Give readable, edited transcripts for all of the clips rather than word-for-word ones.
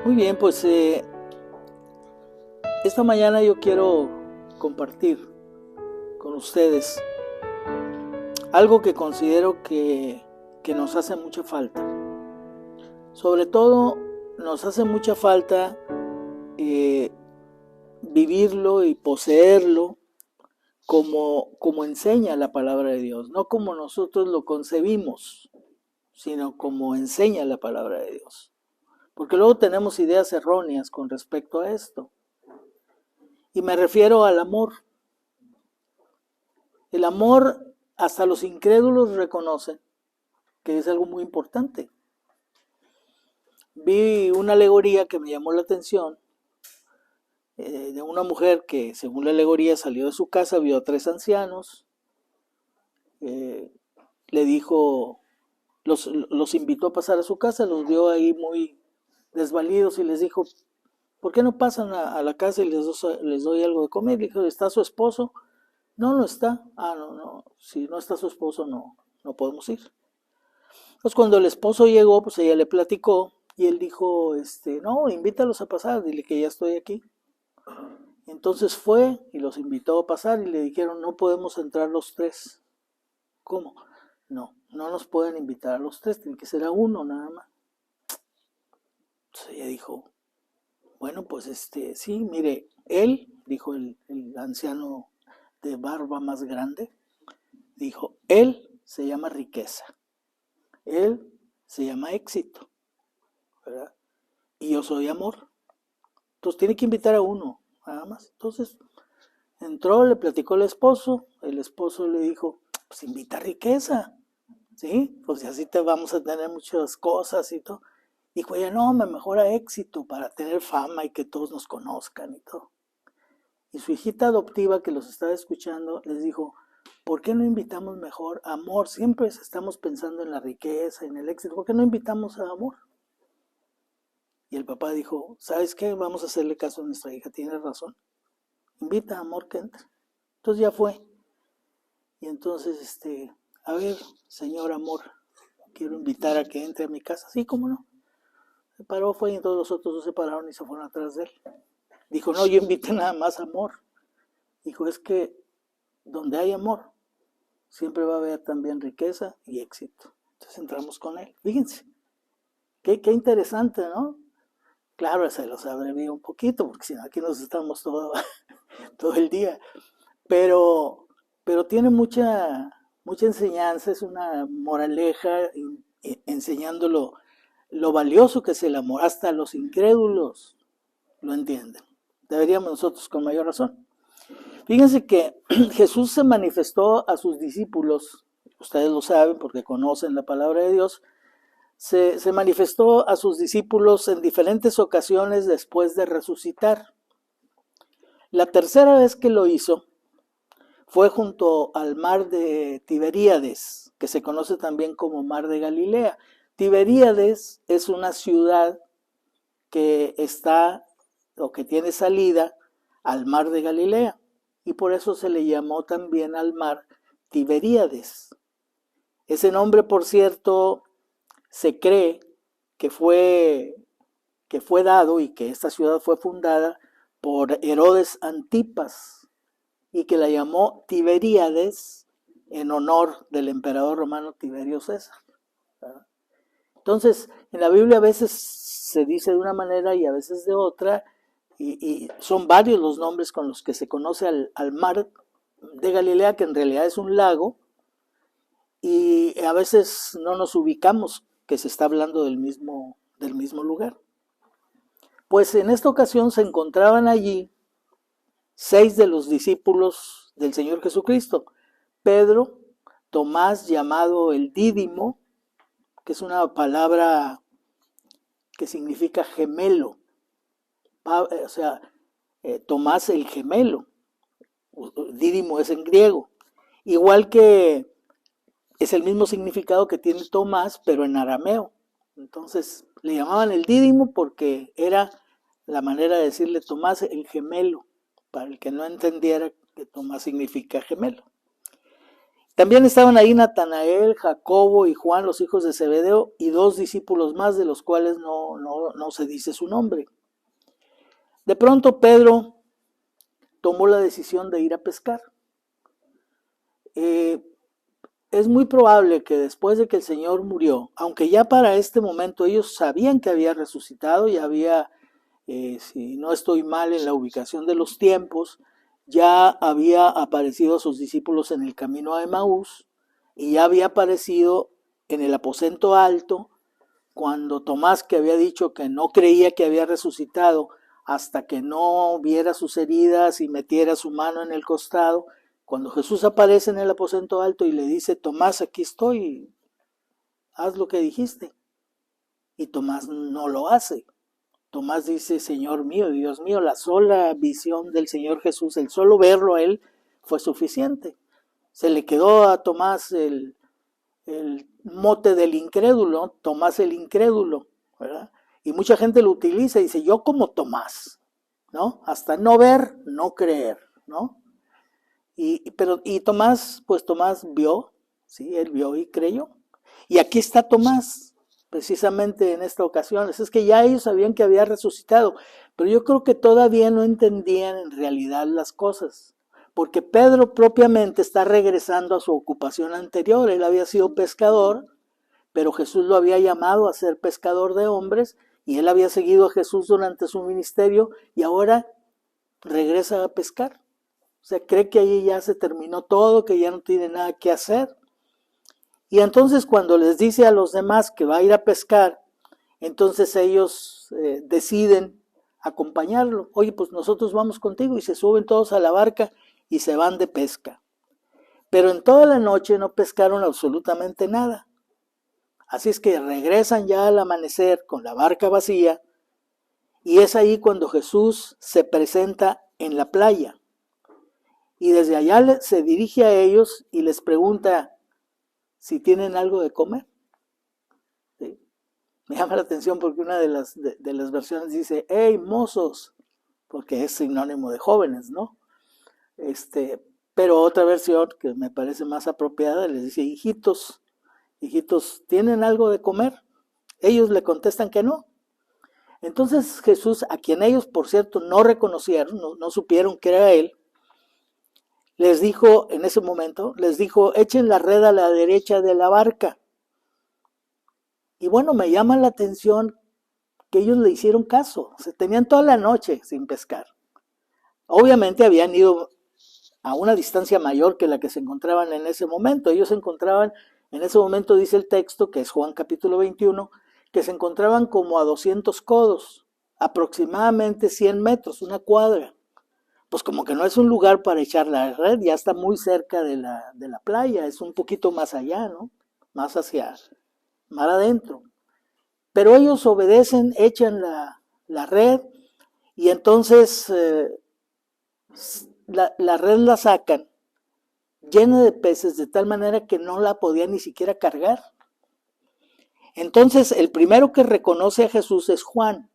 Muy bien, pues esta mañana yo quiero compartir con ustedes algo que considero que nos hace mucha falta. Sobre todo nos hace mucha falta vivirlo y poseerlo como enseña la palabra de Dios, no como nosotros lo concebimos, sino como enseña la palabra de Dios. Porque luego tenemos ideas erróneas con respecto a esto. Y me refiero al amor. El amor, hasta los incrédulos reconocen que es algo muy importante. Vi una alegoría que me llamó la atención de una mujer que, según la alegoría, salió de su casa, vio a 3 ancianos, le dijo, los invitó a pasar a su casa, los vio ahí muy desvalidos y les dijo, ¿por qué no pasan a la casa y les doy algo de comer? Le dijo, ¿está su esposo? No, no está. Ah, no, si no está su esposo no podemos ir. Entonces cuando el esposo llegó, pues ella le platicó y él dijo, no, invítalos a pasar, dile que ya estoy aquí. Entonces fue y los invitó a pasar y le dijeron, no podemos entrar los 3. ¿Cómo? No nos pueden invitar a los 3, tiene que ser a uno nada más. Entonces ella dijo, bueno, pues sí, mire, él, dijo el anciano de barba más grande, dijo, él se llama riqueza, él se llama éxito, ¿verdad? Y yo soy amor. Entonces tiene que invitar a uno, nada más. Entonces entró, le platicó al esposo, el esposo le dijo, pues invita a riqueza, ¿sí? Pues así te vamos a tener muchas cosas y todo. Dijo ella, no, me mejora éxito para tener fama y que todos nos conozcan y todo. Y su hijita adoptiva que los estaba escuchando les dijo, ¿por qué no invitamos mejor a amor? Siempre estamos pensando en la riqueza, en el éxito, ¿por qué no invitamos a amor? Y el papá dijo, ¿sabes qué? Vamos a hacerle caso a nuestra hija, tiene razón. Invita a amor que entre. Entonces ya fue. Y entonces, a ver, señor amor, quiero invitar a que entre a mi casa. Sí, cómo no. Se paró, fue y todos los otros 2 se pararon y se fueron atrás de él. Dijo, no, yo invité nada más amor. Dijo, es que donde hay amor, siempre va a haber también riqueza y éxito. Entonces entramos con él. Fíjense, qué interesante, ¿no? Claro, se los abrevié un poquito, porque si no, aquí nos estamos todo el día. Pero, pero tiene mucha enseñanza, es una moraleja enseñando lo valioso que es el amor. Hasta los incrédulos lo entienden. Deberíamos nosotros con mayor razón. Fíjense que Jesús se manifestó a sus discípulos, ustedes lo saben porque conocen la palabra de Dios, se manifestó a sus discípulos en diferentes ocasiones después de resucitar. La tercera vez que lo hizo fue junto al mar de Tiberíades, que se conoce también como mar de Galilea. Tiberíades es una ciudad que está o que tiene salida al mar de Galilea y por eso se le llamó también al mar Tiberíades. Ese nombre, por cierto, se cree que fue dado y que esta ciudad fue fundada por Herodes Antipas y que la llamó Tiberíades en honor del emperador romano Tiberio César. Entonces, en la Biblia a veces se dice de una manera y a veces de otra, y son varios los nombres con los que se conoce al mar de Galilea, que en realidad es un lago, y a veces no nos ubicamos que se está hablando del mismo lugar. Pues en esta ocasión se encontraban allí 6 de los discípulos del Señor Jesucristo. Pedro, Tomás, llamado el Dídimo, que es una palabra que significa gemelo. O sea, Tomás el gemelo. Dídimo es en griego. Igual que es el mismo significado que tiene Tomás, pero en arameo. Entonces le llamaban el Dídimo porque era la manera de decirle Tomás el gemelo, para el que no entendiera que Tomás significa gemelo. También estaban ahí Natanael, Jacobo y Juan, los hijos de Zebedeo, y 2 discípulos más, de los cuales no se dice su nombre. De pronto Pedro tomó la decisión de ir a pescar. Es muy probable que después de que el Señor murió, aunque ya para este momento ellos sabían que había resucitado y había, si no estoy mal en la ubicación de los tiempos, ya había aparecido a sus discípulos en el camino a Emaús y ya había aparecido en el aposento alto cuando Tomás, que había dicho que no creía que había resucitado hasta que no viera sus heridas y metiera su mano en el costado, cuando Jesús aparece en el aposento alto y le dice: Tomás, aquí estoy, haz lo que dijiste. Y Tomás no lo hace. Tomás dice: Señor mío, Dios mío. La sola visión del Señor Jesús, el solo verlo a él, fue suficiente. Se le quedó a Tomás el mote del incrédulo, Tomás el incrédulo, ¿verdad? Y mucha gente lo utiliza y dice: yo como Tomás, ¿no? Hasta no ver, no creer, ¿no? Y Tomás, pues Tomás vio, ¿sí? Él vio y creyó. Y aquí está Tomás, precisamente en esta ocasión. Es que ya ellos sabían que había resucitado, pero yo creo que todavía no entendían en realidad las cosas, porque Pedro propiamente está regresando a su ocupación anterior. Él había sido pescador, pero Jesús lo había llamado a ser pescador de hombres, y él había seguido a Jesús durante su ministerio, y ahora regresa a pescar. O sea, cree que allí ya se terminó todo, que ya no tiene nada que hacer. Y entonces cuando les dice a los demás que va a ir a pescar, entonces ellos deciden acompañarlo. Oye, pues nosotros vamos contigo, y se suben todos a la barca y se van de pesca. Pero en toda la noche no pescaron absolutamente nada. Así es que regresan ya al amanecer con la barca vacía, y es ahí cuando Jesús se presenta en la playa. Y desde allá se dirige a ellos y les pregunta si tienen algo de comer. ¿Sí? Me llama la atención porque una de las versiones dice: hey, mozos, porque es sinónimo de jóvenes, ¿no? Pero otra versión que me parece más apropiada les dice: hijitos, ¿tienen algo de comer? Ellos le contestan que no. Entonces Jesús, a quien ellos por cierto no reconocieron, no supieron que era él, les dijo en ese momento, echen la red a la derecha de la barca. Y bueno, me llama la atención que ellos le hicieron caso. Se tenían toda la noche sin pescar. Obviamente habían ido a una distancia mayor que la que se encontraban en ese momento. Ellos se encontraban, en ese momento dice el texto, que es Juan capítulo 21, que se encontraban como a 200 codos, aproximadamente 100 metros, una cuadra. Pues como que no es un lugar para echar la red, ya está muy cerca de la playa, es un poquito más allá, ¿no? Más hacia mar adentro. Pero ellos obedecen, echan la red, y entonces la red la sacan llena de peces, de tal manera que no la podían ni siquiera cargar. Entonces el primero que reconoce a Jesús es Juan,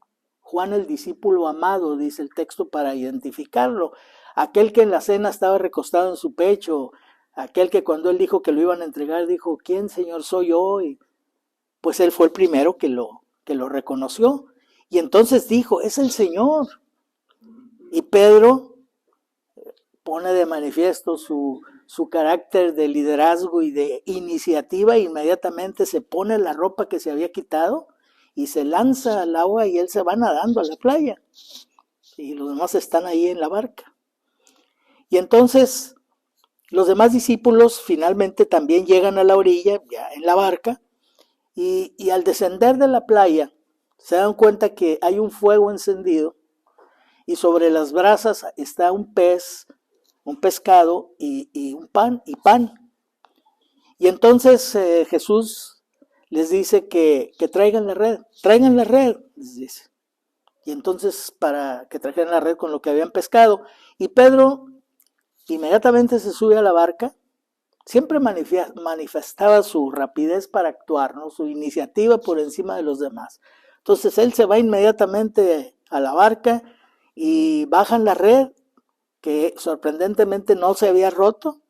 el discípulo amado, dice el texto, para identificarlo. Aquel que en la cena estaba recostado en su pecho, aquel que cuando él dijo que lo iban a entregar, dijo: ¿quién, Señor, soy yo? Y pues él fue el primero que lo reconoció. Y entonces dijo: es el Señor. Y Pedro pone de manifiesto su carácter de liderazgo y de iniciativa. Inmediatamente se pone la ropa que se había quitado y se lanza al agua, y él se va nadando a la playa. Y los demás están ahí en la barca. Y entonces los demás discípulos finalmente también llegan a la orilla, ya en la barca, y al descender de la playa se dan cuenta que hay un fuego encendido, y sobre las brasas está un pescado y un pan. Y entonces Jesús les dice que traigan la red, les dice. Y entonces para que trajeran la red con lo que habían pescado. Y Pedro inmediatamente se sube a la barca. Siempre manifestaba su rapidez para actuar, ¿no? Su iniciativa por encima de los demás. Entonces él se va inmediatamente a la barca y bajan la red, que sorprendentemente no se había roto.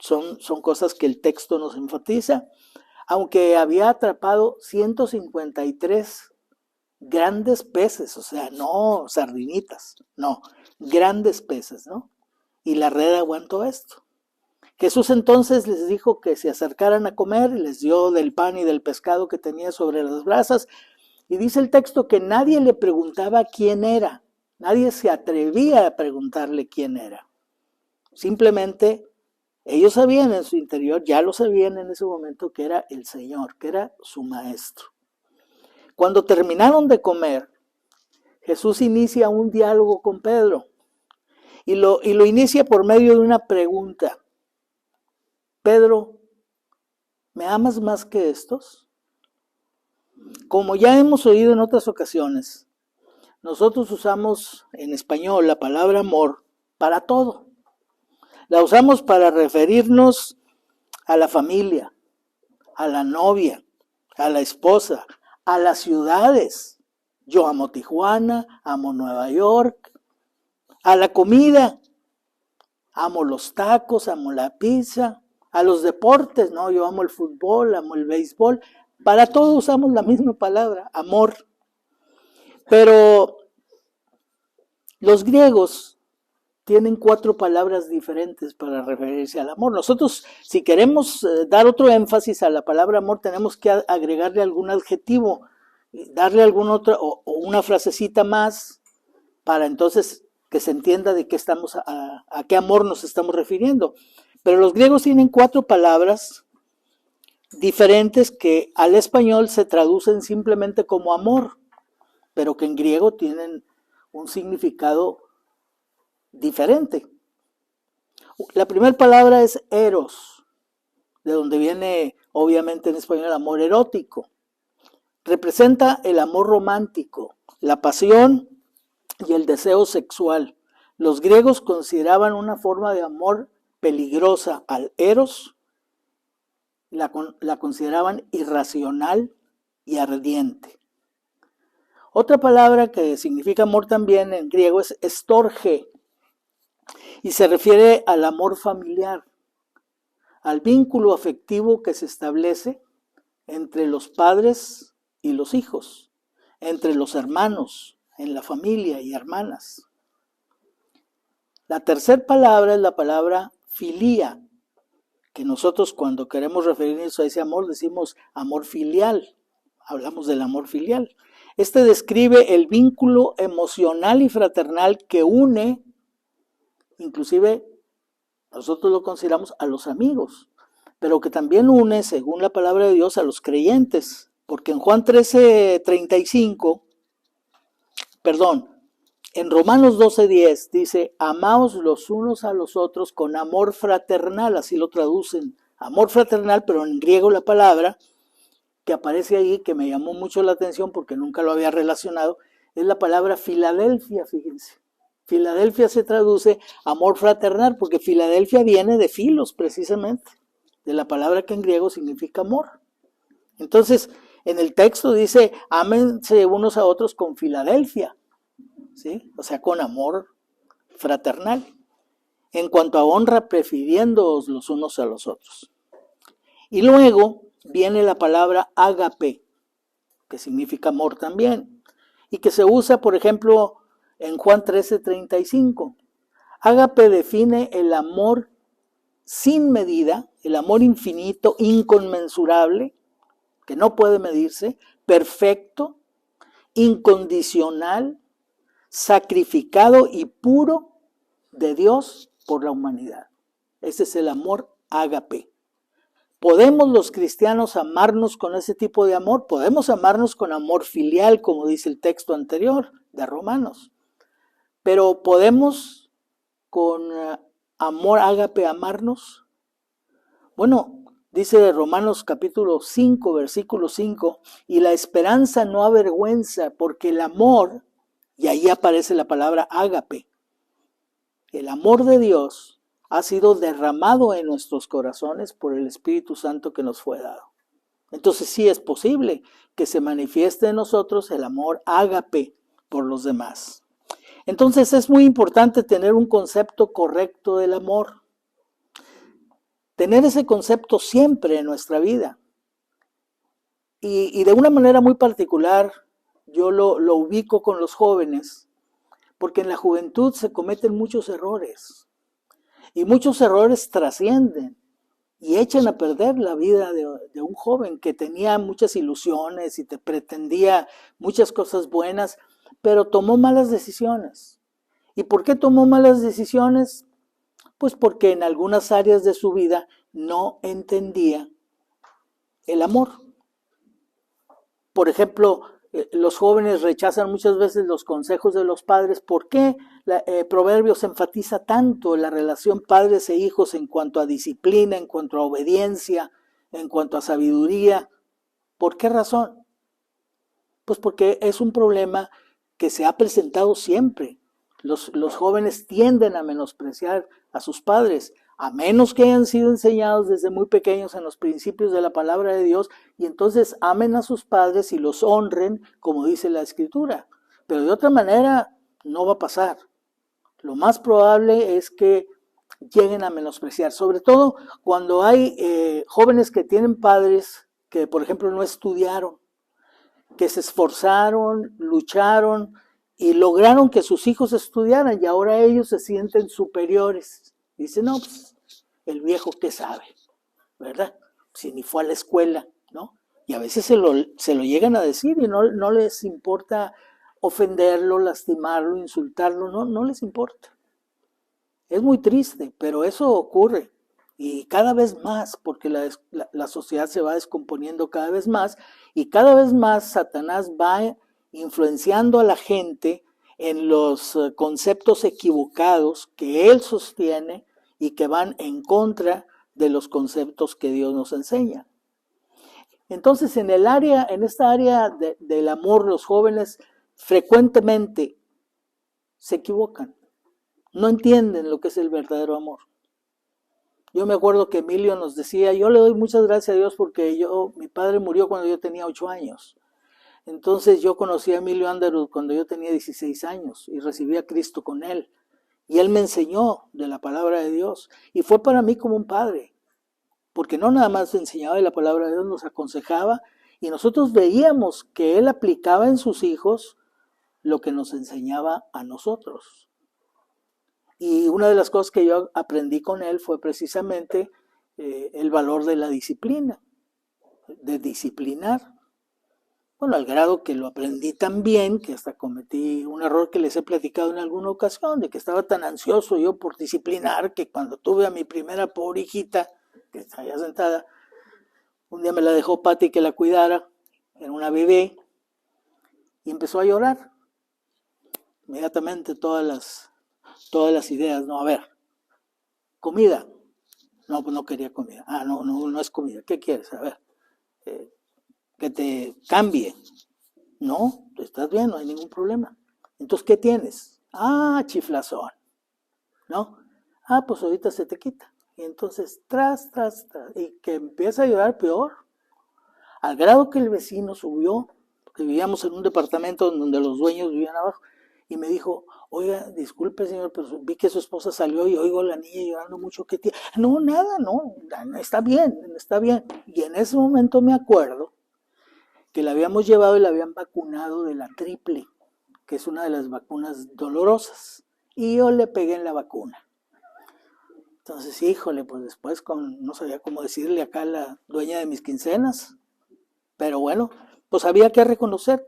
son cosas que el texto nos enfatiza. Aunque había atrapado 153 grandes peces, o sea, no sardinitas, no, grandes peces, ¿no? Y la red aguantó esto. Jesús entonces les dijo que se acercaran a comer y les dio del pan y del pescado que tenía sobre las brasas. Y dice el texto que nadie le preguntaba quién era, nadie se atrevía a preguntarle quién era. Simplemente ellos sabían en su interior, ya lo sabían en ese momento, que era el Señor, que era su maestro. Cuando terminaron de comer, Jesús inicia un diálogo con Pedro y lo inicia por medio de una pregunta. Pedro, ¿me amas más que estos? Como ya hemos oído en otras ocasiones, nosotros usamos en español la palabra amor para todo. La usamos para referirnos a la familia, a la novia, a la esposa, a las ciudades. Yo amo Tijuana, amo Nueva York, a la comida, amo los tacos, amo la pizza, a los deportes, no, yo amo el fútbol, amo el béisbol. Para todo usamos la misma palabra, amor. Pero los griegos tienen 4 palabras diferentes para referirse al amor. Nosotros, si queremos dar otro énfasis a la palabra amor, tenemos que agregarle algún adjetivo, darle algún otro o una frasecita más para entonces que se entienda de qué estamos a qué amor nos estamos refiriendo. Pero los griegos tienen 4 palabras diferentes que al español se traducen simplemente como amor, pero que en griego tienen un significado diferente. La primera palabra es eros, de donde viene obviamente en español amor erótico. Representa el amor romántico, la pasión y el deseo sexual. Los griegos consideraban una forma de amor peligrosa al eros, la consideraban irracional y ardiente. Otra palabra que significa amor también en griego es estorge, y se refiere al amor familiar, al vínculo afectivo que se establece entre los padres y los hijos, entre los hermanos, en la familia y hermanas. La tercera palabra es la palabra filía, que nosotros cuando queremos referirnos a ese amor decimos amor filial, hablamos del amor filial. Este describe el vínculo emocional y fraternal que une, inclusive nosotros lo consideramos a los amigos, pero que también une, según la palabra de Dios, a los creyentes, porque en Juan 13:35, en Romanos 12:10 dice, amaos los unos a los otros con amor fraternal, así lo traducen, amor fraternal, pero en griego la palabra que aparece ahí, que me llamó mucho la atención porque nunca lo había relacionado, es la palabra Filadelfia, fíjense. Filadelfia se traduce amor fraternal, porque Filadelfia viene de filos, precisamente, de la palabra que en griego significa amor. Entonces, en el texto dice, ámense unos a otros con Filadelfia, ¿sí? O sea, con amor fraternal. En cuanto a honra, prefiriéndoos los unos a los otros. Y luego viene la palabra ágape, que significa amor también, y que se usa, por ejemplo, en Juan 13:35. Ágape define el amor sin medida, el amor infinito, inconmensurable, que no puede medirse, perfecto, incondicional, sacrificado y puro de Dios por la humanidad. Ese es el amor ágape. ¿Podemos los cristianos amarnos con ese tipo de amor? Podemos amarnos con amor filial, como dice el texto anterior de Romanos. Pero ¿podemos con amor ágape amarnos? Bueno, dice Romanos capítulo 5, versículo 5, y la esperanza no avergüenza, porque el amor, y ahí aparece la palabra ágape, el amor de Dios ha sido derramado en nuestros corazones por el Espíritu Santo que nos fue dado. Entonces sí es posible que se manifieste en nosotros el amor ágape por los demás. Entonces es muy importante tener un concepto correcto del amor. tener ese concepto siempre en nuestra vida. Y de una manera muy particular, yo lo ubico con los jóvenes, porque en la juventud se cometen muchos errores, y muchos errores trascienden y echan a perder la vida de un joven que tenía muchas ilusiones y te pretendía muchas cosas buenas, pero tomó malas decisiones. ¿Y por qué tomó malas decisiones? Pues porque en algunas áreas de su vida no entendía el amor. Por ejemplo, los jóvenes rechazan muchas veces los consejos de los padres. ¿Por qué Proverbios enfatiza tanto la relación padres e hijos en cuanto a disciplina, en cuanto a obediencia, en cuanto a sabiduría? ¿Por qué razón? Pues porque es un problema que se ha presentado siempre. Los jóvenes tienden a menospreciar a sus padres, a menos que hayan sido enseñados desde muy pequeños en los principios de la palabra de Dios, y entonces amen a sus padres y los honren, como dice la Escritura. Pero de otra manera no va a pasar. Lo más probable es que lleguen a menospreciar, sobre todo cuando hay jóvenes que tienen padres que, por ejemplo, no estudiaron, que se esforzaron, lucharon y lograron que sus hijos estudiaran, y ahora ellos se sienten superiores. Dicen, no, pues el viejo qué sabe, ¿verdad? Si ni fue a la escuela, ¿no? Y a veces se lo llegan a decir y no les importa ofenderlo, lastimarlo, insultarlo, no les importa. Es muy triste, pero eso ocurre. Y cada vez más, porque la sociedad se va descomponiendo cada vez más, y cada vez más Satanás va influenciando a la gente en los conceptos equivocados que él sostiene y que van en contra de los conceptos que Dios nos enseña. Entonces, en esta área del amor, los jóvenes frecuentemente se equivocan, no entienden lo que es el verdadero amor. Yo me acuerdo que Emilio nos decía, yo le doy muchas gracias a Dios porque mi padre murió cuando yo tenía 8 años. Entonces yo conocí a Emilio Underwood cuando yo tenía 16 años y recibí a Cristo con él. Y él me enseñó de la palabra de Dios y fue para mí como un padre, porque no nada más enseñaba de la palabra de Dios, nos aconsejaba y nosotros veíamos que él aplicaba en sus hijos lo que nos enseñaba a nosotros. Y una de las cosas que yo aprendí con él fue precisamente el valor de la disciplina, de disciplinar. Bueno, al grado que lo aprendí tan bien que hasta cometí un error que les he platicado en alguna ocasión, de que estaba tan ansioso yo por disciplinar que cuando tuve a mi primera pobre hijita, que está allá sentada, un día me la dejó Pati que la cuidara, era una bebé, y empezó a llorar. Inmediatamente todas las ideas, no, a ver, comida, no, pues no quería comida, no es comida, ¿qué quieres? A ver, que te cambie, no, estás bien, no hay ningún problema, entonces, ¿qué tienes? Chiflazón, ¿no? Pues ahorita se te quita, y entonces, tras, y que empieza a llorar peor, al grado que el vecino subió, porque vivíamos en un departamento donde los dueños vivían abajo, y me dijo, oiga, disculpe señor, pero vi que su esposa salió y oigo a la niña llorando mucho. ¿Qué tiene? No, nada, no, está bien. Y en ese momento me acuerdo que la habíamos llevado y la habían vacunado de la triple, que es una de las vacunas dolorosas. Y yo le pegué en la vacuna. Entonces, híjole, pues después no sabía cómo decirle acá a la dueña de mis quincenas. Pero bueno, pues había que reconocer.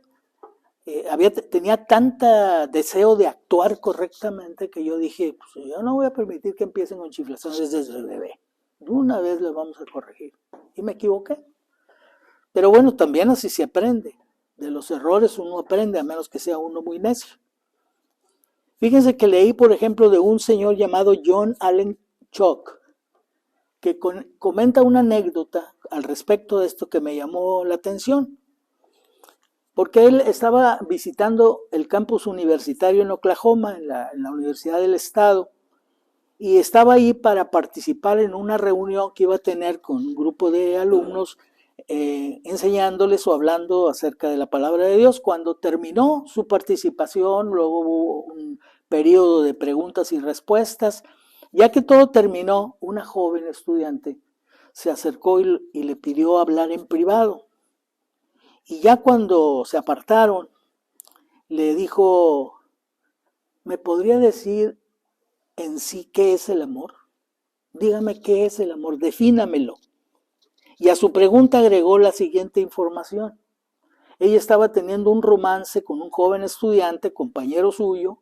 Tenía tanta deseo de actuar correctamente que yo dije, pues yo no voy a permitir que empiecen con chiflazones desde el bebé. De una vez les vamos a corregir. Y me equivoqué. Pero bueno, también así se aprende. De los errores uno aprende, a menos que sea uno muy necio. Fíjense que leí, por ejemplo, de un señor llamado John Allen Chock, que comenta una anécdota al respecto de esto que me llamó la atención. Porque él estaba visitando el campus universitario en Oklahoma, en la Universidad del Estado, y estaba ahí para participar en una reunión que iba a tener con un grupo de alumnos, enseñándoles o hablando acerca de la palabra de Dios. Cuando terminó su participación, luego hubo un periodo de preguntas y respuestas, Ya que todo terminó, una joven estudiante se acercó y le pidió hablar en privado. Y ya cuando se apartaron, le dijo, ¿me podría decir en sí qué es el amor? Dígame qué es el amor, defínamelo. Y a su pregunta agregó la siguiente información. Ella estaba teniendo un romance con un joven estudiante, compañero suyo,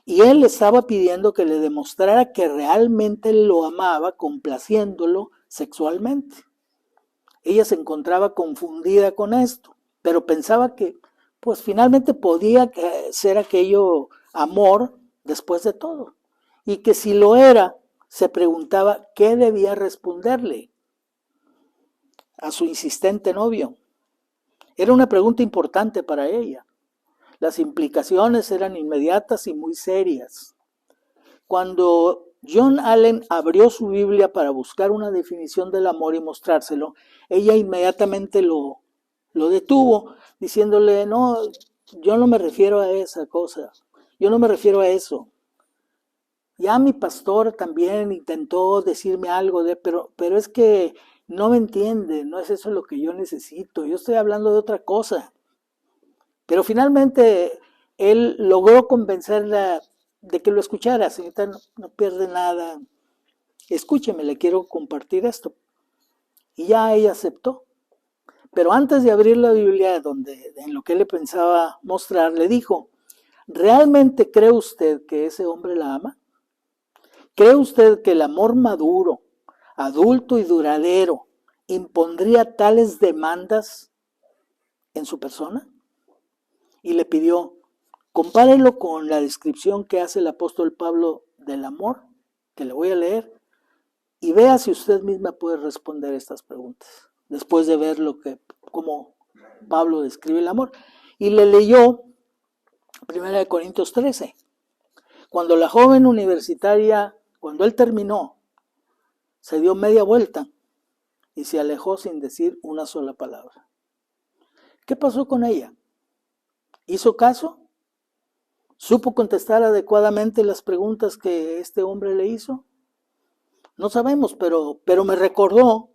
y él le estaba pidiendo que le demostrara que realmente lo amaba, complaciéndolo sexualmente. Ella se encontraba confundida con esto, pero pensaba que pues finalmente podía ser aquello amor después de todo. Y que si lo era, se preguntaba qué debía responderle a su insistente novio. Era una pregunta importante para ella. Las implicaciones eran inmediatas y muy serias. Cuando John Allen abrió su Biblia para buscar una definición del amor y mostrárselo, ella inmediatamente lo detuvo, diciéndole, no, yo no me refiero a esa cosa, yo no me refiero a eso. Ya mi pastor también intentó decirme algo pero es que no me entiende, no es eso lo que yo necesito, yo estoy hablando de otra cosa. Pero finalmente él logró convencerla de que lo escuchara. Señorita, no pierde nada, escúcheme, le quiero compartir esto. Y ya ella aceptó. Pero antes de abrir la Biblia, en lo que él le pensaba mostrar, le dijo, ¿realmente cree usted que ese hombre la ama? ¿Cree usted que el amor maduro, adulto y duradero impondría tales demandas en su persona? Y le pidió, compárelo con la descripción que hace el apóstol Pablo del amor, que le voy a leer, y vea si usted misma puede responder estas preguntas, después de ver cómo Pablo describe el amor. Y le leyó 1 Corintios 13. Cuando la joven universitaria, cuando él terminó, se dio media vuelta y se alejó sin decir una sola palabra. ¿Qué pasó con ella? ¿Hizo caso? ¿Supo contestar adecuadamente las preguntas que este hombre le hizo? No sabemos, pero me recordó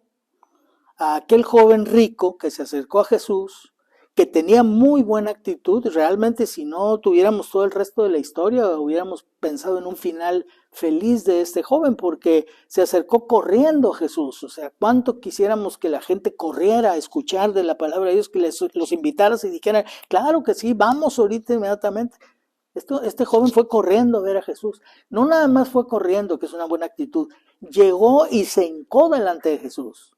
a aquel joven rico que se acercó a Jesús, que tenía muy buena actitud. Realmente, si no tuviéramos todo el resto de la historia, hubiéramos pensado en un final feliz de este joven, porque se acercó corriendo a Jesús. O sea, cuánto quisiéramos que la gente corriera a escuchar de la palabra de Dios, que los invitaras y dijeran, claro que sí, vamos ahorita inmediatamente. Este joven fue corriendo a ver a Jesús. No nada más fue corriendo, que es una buena actitud. Llegó y se hincó delante de Jesús.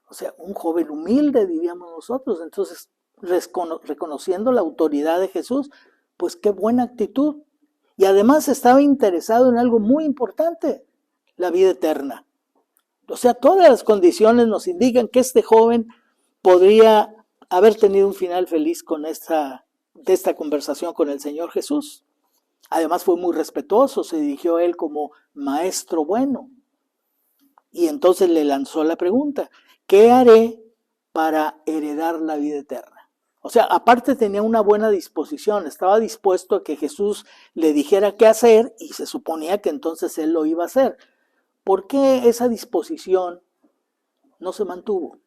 O sea, un joven humilde, diríamos nosotros. Entonces, reconociendo la autoridad de Jesús, pues qué buena actitud. Y además estaba interesado en algo muy importante, la vida eterna. O sea, todas las condiciones nos indican que este joven podría haber tenido un final feliz con esta conversación con el Señor Jesús. Además fue muy respetuoso, se dirigió a él como maestro bueno. Y entonces le lanzó la pregunta, ¿qué haré para heredar la vida eterna? O sea, aparte tenía una buena disposición, estaba dispuesto a que Jesús le dijera qué hacer y se suponía que entonces él lo iba a hacer. ¿Por qué esa disposición no se mantuvo?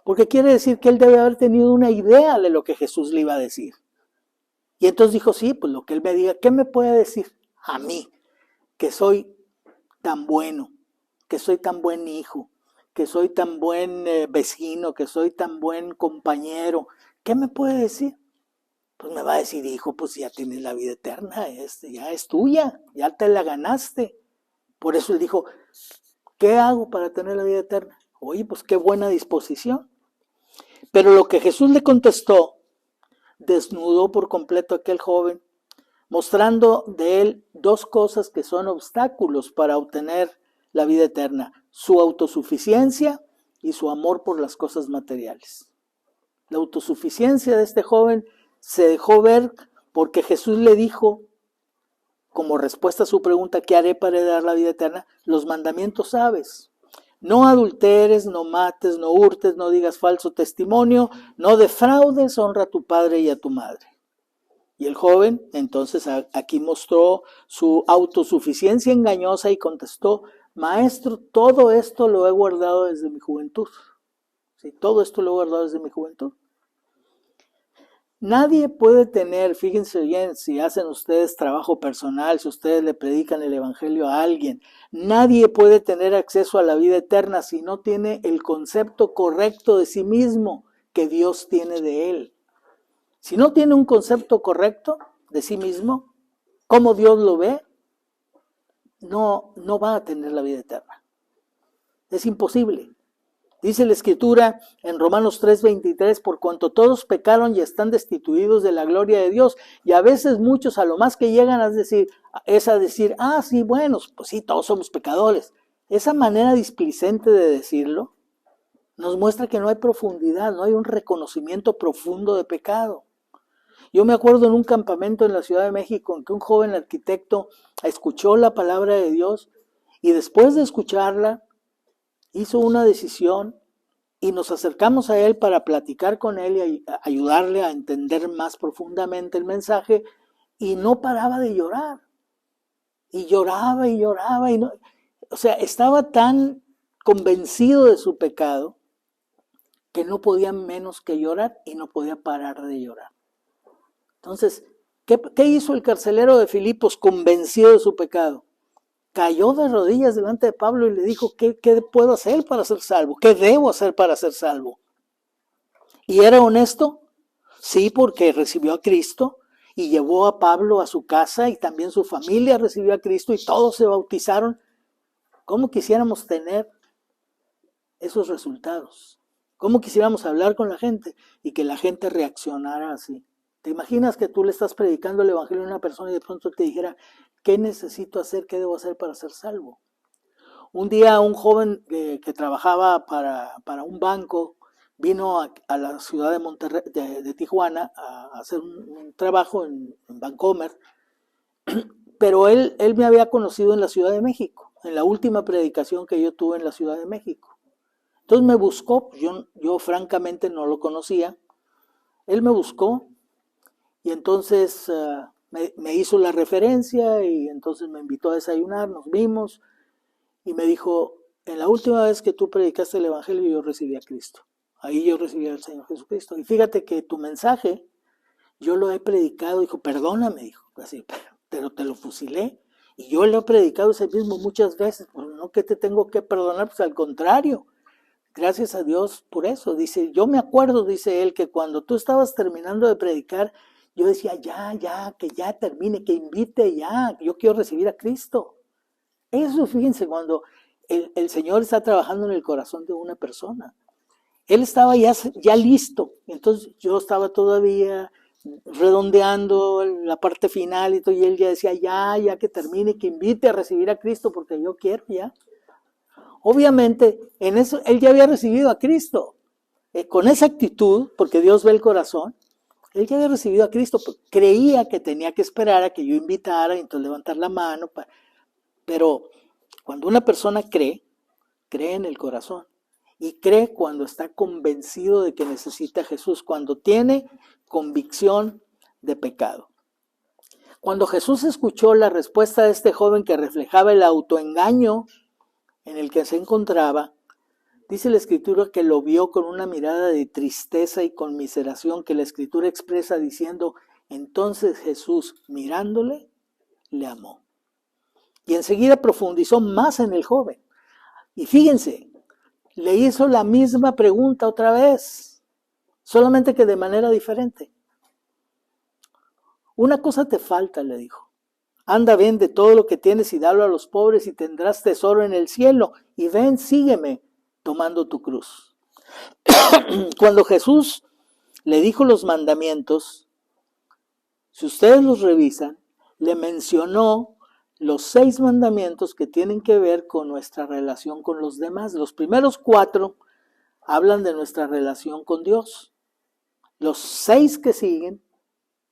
Porque quiere decir que él debe haber tenido una idea de lo que Jesús le iba a decir. Y entonces dijo, sí, pues lo que él me diga, ¿qué me puede decir a mí? Que soy tan bueno, que soy tan buen hijo, que soy tan buen vecino, que soy tan buen compañero. ¿Qué me puede decir? Pues me va a decir, hijo, pues ya tienes la vida eterna, ya es tuya, ya te la ganaste. Por eso él dijo, ¿qué hago para tener la vida eterna? Oye, pues qué buena disposición. Pero lo que Jesús le contestó desnudó por completo a aquel joven, mostrando de él dos cosas que son obstáculos para obtener la vida eterna: su autosuficiencia y su amor por las cosas materiales. La autosuficiencia de este joven se dejó ver porque Jesús le dijo, como respuesta a su pregunta, ¿qué haré para heredar la vida eterna? Los mandamientos sabes. No adulteres, no mates, no hurtes, no digas falso testimonio, no defraudes, honra a tu padre y a tu madre. Y el joven entonces aquí mostró su autosuficiencia engañosa y contestó: Maestro, todo esto lo he guardado desde mi juventud. Sí, todo esto lo he guardado desde mi juventud. Nadie puede tener, fíjense bien, si hacen ustedes trabajo personal, si ustedes le predican el evangelio a alguien, nadie puede tener acceso a la vida eterna si no tiene el concepto correcto de sí mismo que Dios tiene de él. Si no tiene un concepto correcto de sí mismo, cómo Dios lo ve, no va a tener la vida eterna. Es imposible. Dice la Escritura en Romanos 3:23, por cuanto todos pecaron y están destituidos de la gloria de Dios. Y a veces muchos a lo más que llegan a decir, sí, bueno, pues sí, todos somos pecadores. Esa manera displicente de decirlo nos muestra que no hay profundidad, no hay un reconocimiento profundo de pecado. Yo me acuerdo en un campamento en la Ciudad de México en que un joven arquitecto escuchó la palabra de Dios y después de escucharla hizo una decisión y nos acercamos a él para platicar con él y ayudarle a entender más profundamente el mensaje, y no paraba de llorar. Y lloraba y lloraba. Y no, o sea, estaba tan convencido de su pecado que no podía menos que llorar y no podía parar de llorar. Entonces, ¿qué hizo el carcelero de Filipos convencido de su pecado? Cayó de rodillas delante de Pablo y le dijo: ¿Qué puedo hacer para ser salvo? ¿Qué debo hacer para ser salvo? ¿Y era honesto? Sí, porque recibió a Cristo y llevó a Pablo a su casa y también su familia recibió a Cristo y todos se bautizaron. ¿Cómo quisiéramos tener esos resultados? ¿Cómo quisiéramos hablar con la gente y que la gente reaccionara así? ¿Te imaginas que tú le estás predicando el evangelio a una persona y de pronto te dijera: ¿qué necesito hacer? ¿Qué debo hacer para ser salvo? Un día un joven que trabajaba para un banco vino a la ciudad de Monterrey, de Tijuana, a hacer un trabajo en Vancomer, pero él me había conocido en la Ciudad de México, en la última predicación que yo tuve en la Ciudad de México. Entonces me buscó, yo francamente no lo conocía, él me buscó y entonces me hizo la referencia y entonces me invitó a desayunar, nos vimos y me dijo: en la última vez que tú predicaste el evangelio yo recibí a Cristo, ahí yo recibí al Señor Jesucristo, y fíjate que tu mensaje yo lo he predicado. Dijo: perdóname, dijo, así, pero te lo fusilé y yo lo he predicado ese mismo muchas veces, pues no que te tengo que perdonar, pues al contrario, gracias a Dios por eso. Dice: yo me acuerdo, dice él, que cuando tú estabas terminando de predicar, yo decía: que ya termine, que invite ya, yo quiero recibir a Cristo. Eso, fíjense, cuando el Señor está trabajando en el corazón de una persona. Él estaba ya listo, entonces yo estaba todavía redondeando la parte final y todo, y él ya decía: ya que termine, que invite a recibir a Cristo porque yo quiero ya. Obviamente, en eso él ya había recibido a Cristo. Con esa actitud, porque Dios ve el corazón, él ya había recibido a Cristo, creía que tenía que esperar a que yo invitara y entonces levantar la mano. Pero cuando una persona cree en el corazón y cree cuando está convencido de que necesita a Jesús, cuando tiene convicción de pecado. Cuando Jesús escuchó la respuesta de este joven que reflejaba el autoengaño en el que se encontraba, dice la Escritura que lo vio con una mirada de tristeza y conmiseración que la Escritura expresa diciendo: entonces Jesús, mirándole, le amó. Y enseguida profundizó más en el joven. Y fíjense, le hizo la misma pregunta otra vez, solamente que de manera diferente. Una cosa te falta, le dijo. Anda, vende todo lo que tienes y dalo a los pobres y tendrás tesoro en el cielo. Y ven, sígueme, tomando tu cruz. Cuando Jesús le dijo los mandamientos, si ustedes los revisan, le mencionó los 6 mandamientos que tienen que ver con nuestra relación con los demás. Los primeros 4 hablan de nuestra relación con Dios. Los 6 que siguen,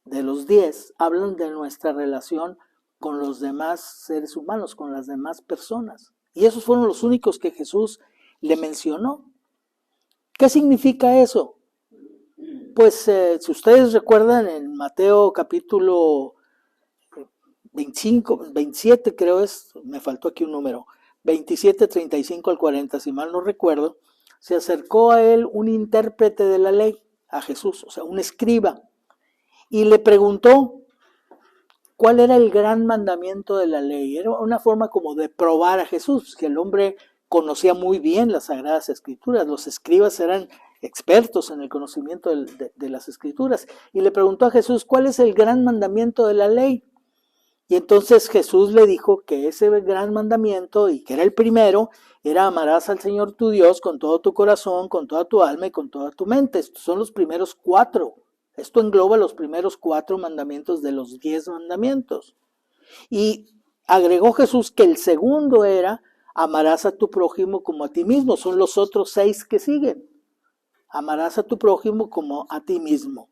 de los 10, hablan de nuestra relación con los demás seres humanos, con las demás personas. Y esos fueron los únicos que Jesús le mencionó. ¿Qué significa eso? pues si ustedes recuerdan en Mateo capítulo 25, 27 creo me faltó aquí un número, 27, 35 al 40, si mal no recuerdo, se acercó a él un intérprete de la ley, a Jesús, o sea, un escriba, y le preguntó cuál era el gran mandamiento de la ley. Era una forma como de probar a Jesús, que el hombre conocía muy bien las Sagradas Escrituras, los escribas eran expertos en el conocimiento de las Escrituras, y le preguntó a Jesús, ¿cuál es el gran mandamiento de la ley? Y entonces Jesús le dijo que ese gran mandamiento, y que era el primero, era amarás al Señor tu Dios con todo tu corazón, con toda tu alma y con toda tu mente. Estos son los primeros 4. Esto engloba los primeros 4 mandamientos de los 10 mandamientos. Y agregó Jesús que el segundo era amarás a tu prójimo como a ti mismo. Son los otros 6 que siguen. Amarás a tu prójimo como a ti mismo.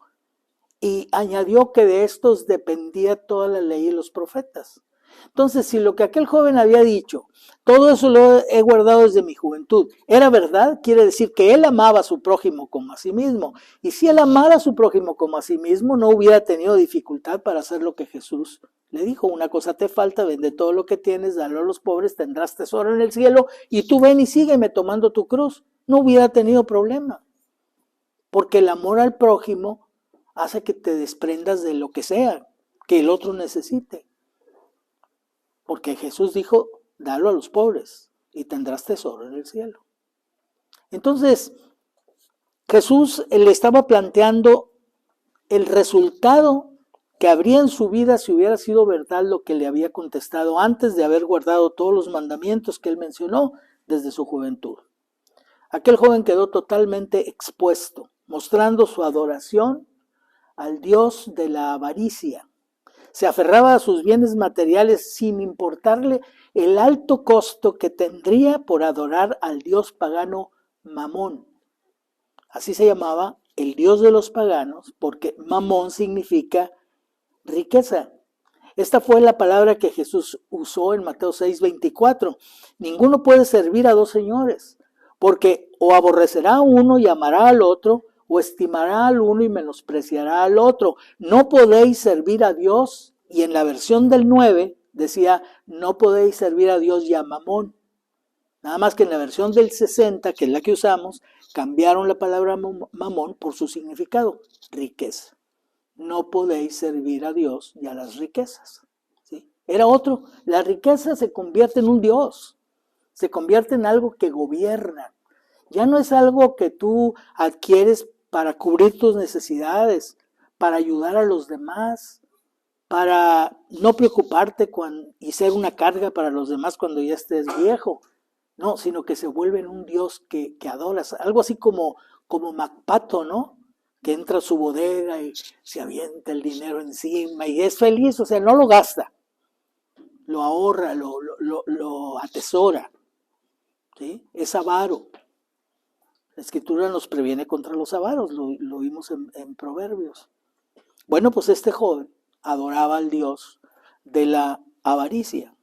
Y añadió que de estos dependía toda la ley y los profetas. Entonces, si lo que aquel joven había dicho, todo eso lo he guardado desde mi juventud, era verdad, quiere decir que él amaba a su prójimo como a sí mismo. Y si él amara a su prójimo como a sí mismo, no hubiera tenido dificultad para hacer lo que Jesús le dijo. Una cosa te falta, vende todo lo que tienes, dalo a los pobres, tendrás tesoro en el cielo, y tú ven y sígueme tomando tu cruz. No hubiera tenido problema. Porque el amor al prójimo hace que te desprendas de lo que sea que el otro necesite. Porque Jesús dijo, dalo a los pobres y tendrás tesoro en el cielo. Entonces, Jesús le estaba planteando el resultado que habría en su vida si hubiera sido verdad lo que le había contestado antes de haber guardado todos los mandamientos que él mencionó desde su juventud. Aquel joven quedó totalmente expuesto, mostrando su adoración al Dios de la avaricia. Se aferraba a sus bienes materiales sin importarle el alto costo que tendría por adorar al dios pagano Mamón. Así se llamaba el dios de los paganos, porque Mamón significa riqueza. Esta fue la palabra que Jesús usó en Mateo 6:24. Ninguno puede servir a 2 señores, porque o aborrecerá a uno y amará al otro, o estimará al uno y menospreciará al otro. No podéis servir a Dios. Y en la versión del 9 decía, no podéis servir a Dios y a Mamón. Nada más que en la versión del 60, que es la que usamos, cambiaron la palabra Mamón por su significado, riqueza. No podéis servir a Dios y a las riquezas. ¿Sí? Era otro. La riqueza se convierte en un Dios. Se convierte en algo que gobierna. Ya no es algo que tú adquieres para cubrir tus necesidades, para ayudar a los demás, para no preocuparte y ser una carga para los demás cuando ya estés viejo. No, sino que se vuelve en un Dios que adoras. Algo así como Macpato, ¿no? Que entra a su bodega y se avienta el dinero encima y es feliz, o sea, no lo gasta. Lo ahorra, lo atesora. ¿Sí? Es avaro. La Escritura nos previene contra los avaros, lo vimos en Proverbios. Bueno, pues este joven adoraba al Dios de la avaricia.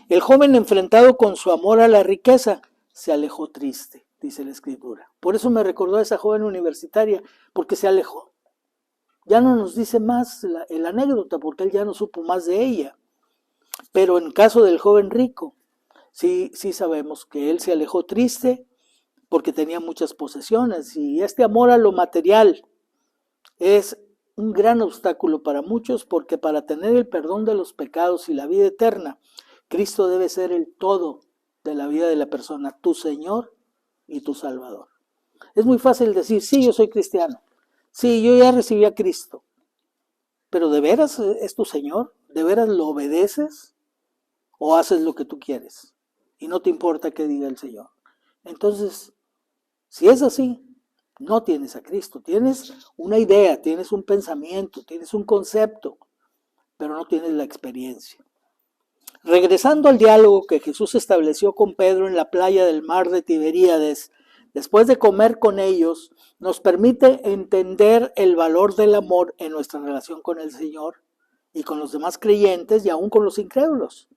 El joven, enfrentado con su amor a la riqueza, se alejó triste, dice la Escritura. Por eso me recordó a esa joven universitaria, porque se alejó. Ya no nos dice más la anécdota, porque él ya no supo más de ella. Pero en caso del joven rico, sí sabemos que él se alejó triste, porque tenía muchas posesiones, y este amor a lo material es un gran obstáculo para muchos, porque para tener el perdón de los pecados y la vida eterna, Cristo debe ser el todo de la vida de la persona, tu Señor y tu Salvador. Es muy fácil decir, sí, yo soy cristiano, sí, yo ya recibí a Cristo, pero ¿de veras es tu Señor? ¿De veras lo obedeces? ¿O haces lo que tú quieres? Y no te importa qué diga el Señor. Entonces, si es así, no tienes a Cristo. Tienes una idea, tienes un pensamiento, tienes un concepto, pero no tienes la experiencia. Regresando al diálogo que Jesús estableció con Pedro en la playa del mar de Tiberíades, después de comer con ellos, nos permite entender el valor del amor en nuestra relación con el Señor y con los demás creyentes y aún con los incrédulos.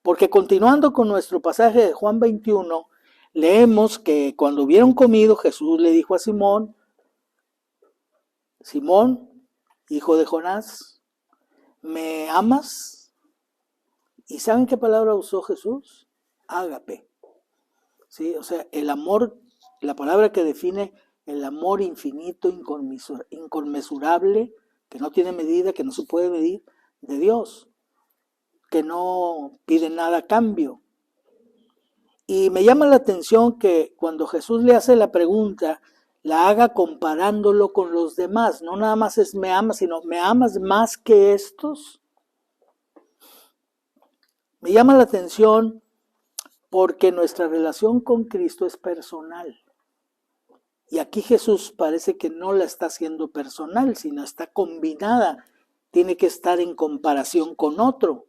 Porque continuando con nuestro pasaje de Juan 21, leemos que cuando hubieron comido, Jesús le dijo a Simón, Simón, hijo de Jonás, ¿me amas? ¿Y saben qué palabra usó Jesús? Ágape. ¿Sí? O sea, el amor, la palabra que define el amor infinito, inconmensurable, que no tiene medida, que no se puede medir, de Dios, que no pide nada a cambio. Y me llama la atención que cuando Jesús le hace la pregunta, la haga comparándolo con los demás. No nada más es me amas, sino me amas más que estos. Me llama la atención porque nuestra relación con Cristo es personal. Y aquí Jesús parece que no la está haciendo personal, sino está combinada. Tiene que estar en comparación con otro.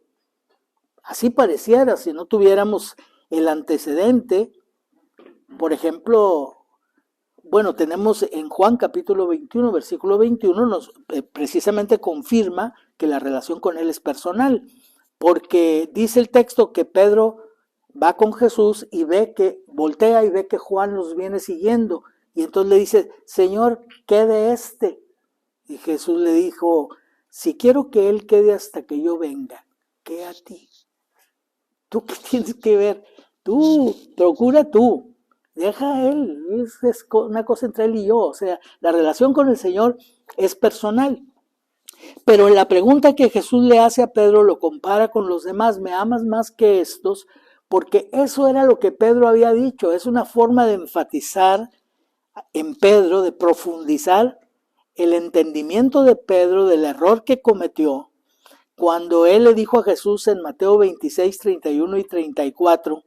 Así pareciera, si no tuviéramos el antecedente. Por ejemplo, bueno, tenemos en Juan capítulo 21, versículo 21, nos precisamente confirma que la relación con él es personal, porque dice el texto que Pedro va con Jesús y voltea y ve que Juan los viene siguiendo, y entonces le dice, Señor, ¿qué de este? Y Jesús le dijo, si quiero que él quede hasta que yo venga, ¿qué a ti? ¿Tú qué tienes que ver? Tú, procura tú. Deja a él, es una cosa entre él y yo, o sea, la relación con el Señor es personal. Pero la pregunta que Jesús le hace a Pedro lo compara con los demás, ¿me amas más que estos? Porque eso era lo que Pedro había dicho, es una forma de enfatizar en Pedro, de profundizar el entendimiento de Pedro del error que cometió cuando él le dijo a Jesús en Mateo 26, 31 y 34,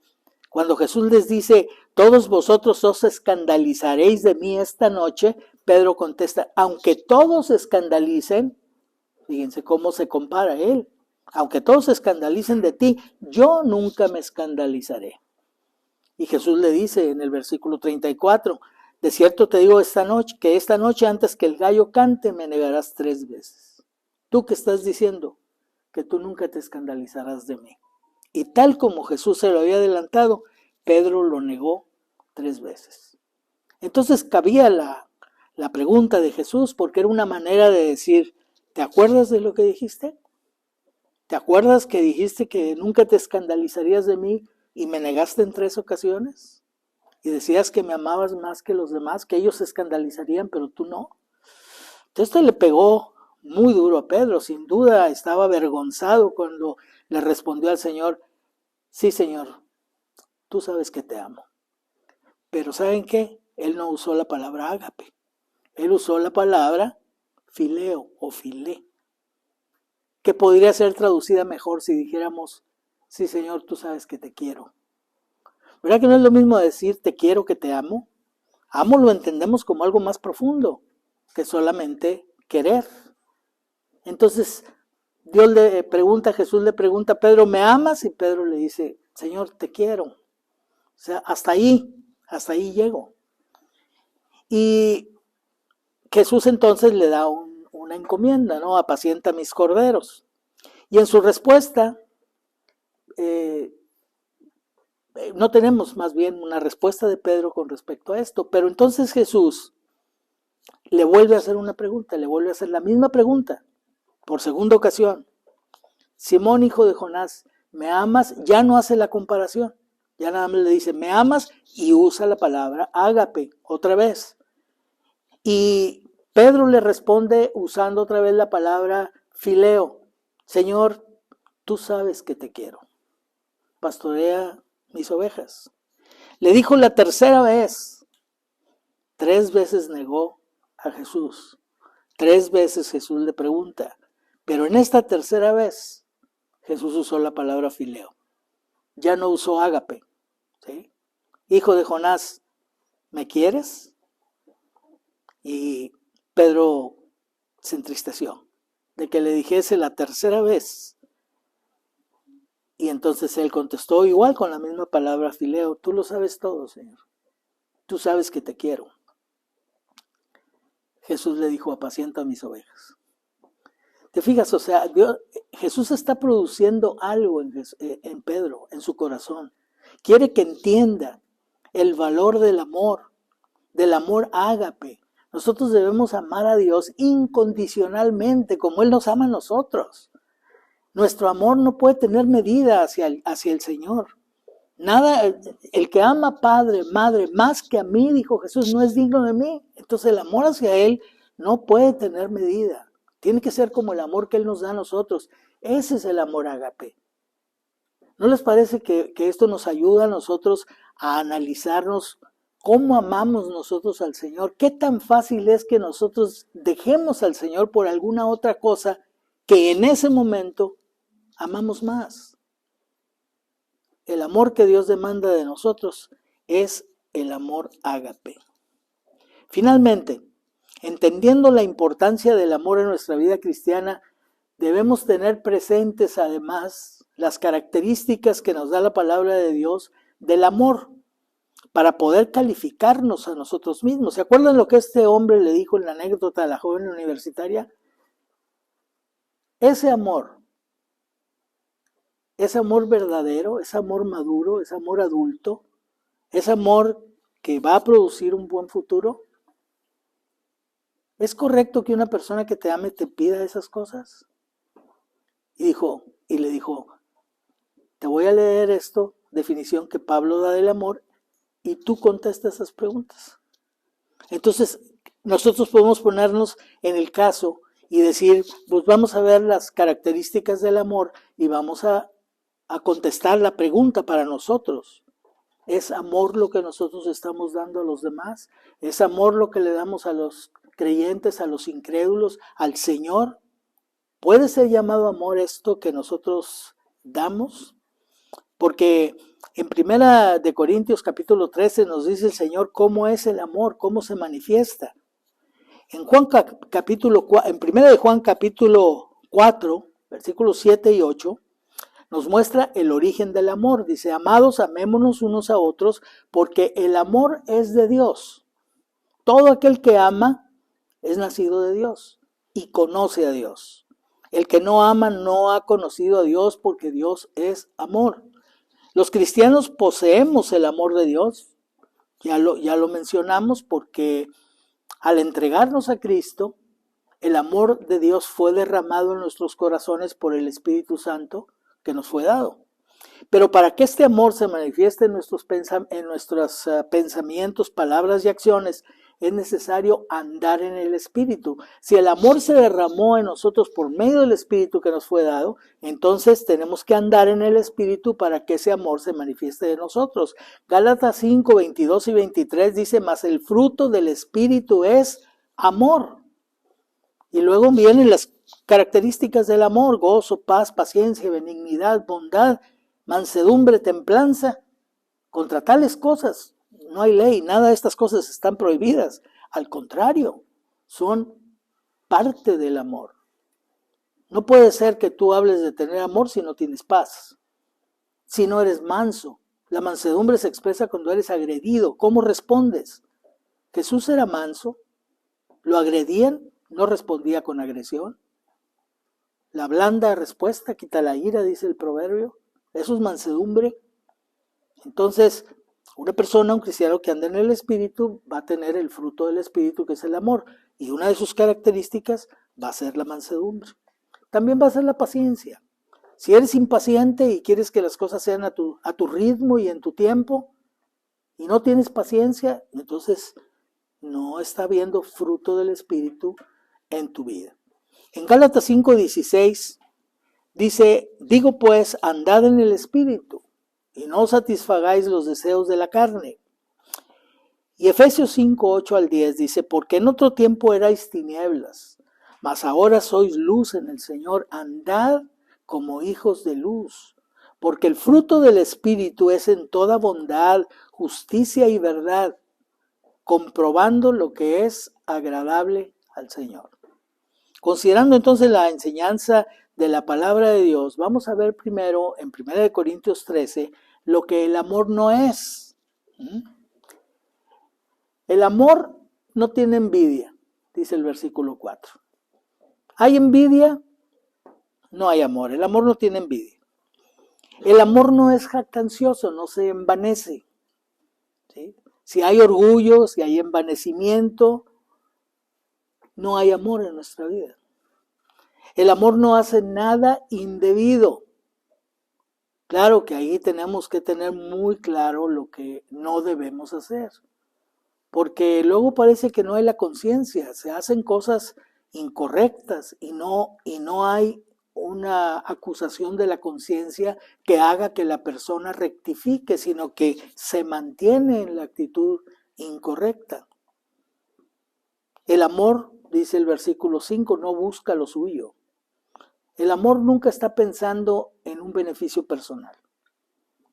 cuando Jesús les dice, todos vosotros os escandalizaréis de mí esta noche, Pedro contesta, aunque todos se escandalicen, fíjense cómo se compara él, aunque todos se escandalicen de ti, yo nunca me escandalizaré. Y Jesús le dice en el versículo 34, de cierto te digo que esta noche antes que el gallo cante me negarás 3 veces. ¿Tú qué estás diciendo? Que tú nunca te escandalizarás de mí. Y tal como Jesús se lo había adelantado, Pedro lo negó 3 veces. Entonces cabía la pregunta de Jesús, porque era una manera de decir, ¿te acuerdas de lo que dijiste? ¿Te acuerdas que dijiste que nunca te escandalizarías de mí y me negaste en 3 ocasiones? Y decías que me amabas más que los demás, que ellos se escandalizarían, pero tú no. Entonces esto le pegó muy duro a Pedro, sin duda estaba avergonzado cuando le respondió al Señor, sí Señor, tú sabes que te amo. Pero ¿saben qué? Él no usó la palabra ágape, él usó la palabra fileo o filé, que podría ser traducida mejor si dijéramos, sí Señor, tú sabes que te quiero. ¿Verdad que no es lo mismo decir te quiero que te amo? Amo lo entendemos como algo más profundo que solamente querer. Entonces Jesús le pregunta a Pedro, ¿me amas? Y Pedro le dice, Señor, te quiero. O sea, hasta ahí llego. Y Jesús entonces le da una encomienda, ¿no? Apacienta mis corderos. Y en su respuesta, no tenemos más bien una respuesta de Pedro con respecto a esto, pero entonces Jesús le vuelve a hacer una pregunta, le vuelve a hacer la misma pregunta, por segunda ocasión. Simón, hijo de Jonás, ¿me amas? Ya no hace la comparación, ya nada más le dice, ¿me amas? Y usa la palabra ágape otra vez. Y Pedro le responde usando otra vez la palabra fileo. Señor, tú sabes que te quiero. Pastorea mis ovejas. Le dijo la tercera vez. 3 veces negó a Jesús. 3 veces Jesús le pregunta. Pero en esta tercera vez, Jesús usó la palabra fileo. Ya no usó ágape. ¿Sí? Hijo de Jonás, ¿me quieres? Y Pedro se entristeció de que le dijese la tercera vez. Y entonces él contestó igual con la misma palabra fileo. Tú lo sabes todo, Señor. Tú sabes que te quiero. Jesús le dijo, apacienta mis ovejas. ¿Te fijas? O sea, Jesús está produciendo algo en Pedro, en su corazón. Quiere que entienda el valor del amor ágape, Nosotros debemos amar a Dios incondicionalmente, como Él nos ama a nosotros. Nuestro amor no puede tener medida hacia el Señor. Nada, el que ama padre, madre, más que a mí, dijo Jesús, no es digno de mí. Entonces el amor hacia Él no puede tener medida. Tiene que ser como el amor que Él nos da a nosotros. Ese es el amor ágape. ¿No les parece que esto nos ayuda a nosotros a analizarnos cómo amamos nosotros al Señor? ¿Qué tan fácil es que nosotros dejemos al Señor por alguna otra cosa que en ese momento amamos más? El amor que Dios demanda de nosotros es el amor ágape. Finalmente, entendiendo la importancia del amor en nuestra vida cristiana, debemos tener presentes además las características que nos da la palabra de Dios del amor para poder calificarnos a nosotros mismos. ¿Se acuerdan lo que este hombre le dijo en la anécdota a la joven universitaria? Ese amor verdadero, ese amor maduro, ese amor adulto, ese amor que va a producir un buen futuro. ¿Es correcto que una persona que te ame te pida esas cosas? Y le dijo, te voy a leer esto, definición que Pablo da del amor, y tú contestas esas preguntas. Entonces, nosotros podemos ponernos en el caso y decir, pues vamos a ver las características del amor y vamos a contestar la pregunta para nosotros. ¿Es amor lo que nosotros estamos dando a los demás? ¿Es amor lo que le damos a los creyentes, a los incrédulos, al Señor? ¿Puede ser llamado amor esto que nosotros damos? Porque en 1 de Corintios capítulo 13 nos dice el Señor cómo es el amor, cómo se manifiesta. En 1 de Juan capítulo 4, versículos 7 y 8, nos muestra el origen del amor. Dice, amados, amémonos unos a otros, porque el amor es de Dios. Todo aquel que ama es nacido de Dios y conoce a Dios. El que no ama no ha conocido a Dios, porque Dios es amor. Los cristianos poseemos el amor de Dios, ya lo mencionamos, porque al entregarnos a Cristo, el amor de Dios fue derramado en nuestros corazones por el Espíritu Santo que nos fue dado. Pero para que este amor se manifieste en nuestros pensamientos, palabras y acciones, es necesario andar en el Espíritu. Si el amor se derramó en nosotros por medio del Espíritu que nos fue dado, entonces tenemos que andar en el Espíritu para que ese amor se manifieste en nosotros. Gálatas 5, 22 y 23 dice, mas el fruto del Espíritu es amor. Y luego vienen las características del amor: gozo, paz, paciencia, benignidad, bondad, mansedumbre, templanza. Contra tales cosas no hay ley, nada de estas cosas están prohibidas. Al contrario, son parte del amor. No puede ser que tú hables de tener amor si no tienes paz, si no eres manso. La mansedumbre se expresa cuando eres agredido. ¿Cómo respondes? Jesús era manso, lo agredían, no respondía con agresión. La blanda respuesta quita la ira, dice el proverbio. Eso es mansedumbre. Entonces, una persona, un cristiano que anda en el Espíritu, va a tener el fruto del Espíritu, que es el amor. Y una de sus características va a ser la mansedumbre. También va a ser la paciencia. Si eres impaciente y quieres que las cosas sean a tu ritmo y en tu tiempo, y no tienes paciencia, entonces no está habiendo fruto del Espíritu en tu vida. En Gálatas 5:16 dice, digo pues, andad en el Espíritu, y no satisfagáis los deseos de la carne. Y Efesios 5:8 al 10 dice, porque en otro tiempo erais tinieblas, mas ahora sois luz en el Señor, andad como hijos de luz, porque el fruto del Espíritu es en toda bondad, justicia y verdad, comprobando lo que es agradable al Señor. Considerando entonces la enseñanza de la palabra de Dios, vamos a ver primero en 1 Corintios 13 lo que el amor no es. El amor no tiene envidia, dice el versículo 4. ¿Hay envidia? No hay amor. El amor no tiene envidia. El amor no es jactancioso, no se envanece. ¿Sí? Si hay orgullo, si hay envanecimiento, no hay amor en nuestra vida. El amor no hace nada indebido. Claro que ahí tenemos que tener muy claro lo que no debemos hacer. Porque luego parece que no hay la conciencia, se hacen cosas incorrectas y no hay una acusación de la conciencia que haga que la persona rectifique, sino que se mantiene en la actitud incorrecta. El amor, dice el versículo 5, no busca lo suyo. El amor nunca está pensando en un beneficio personal.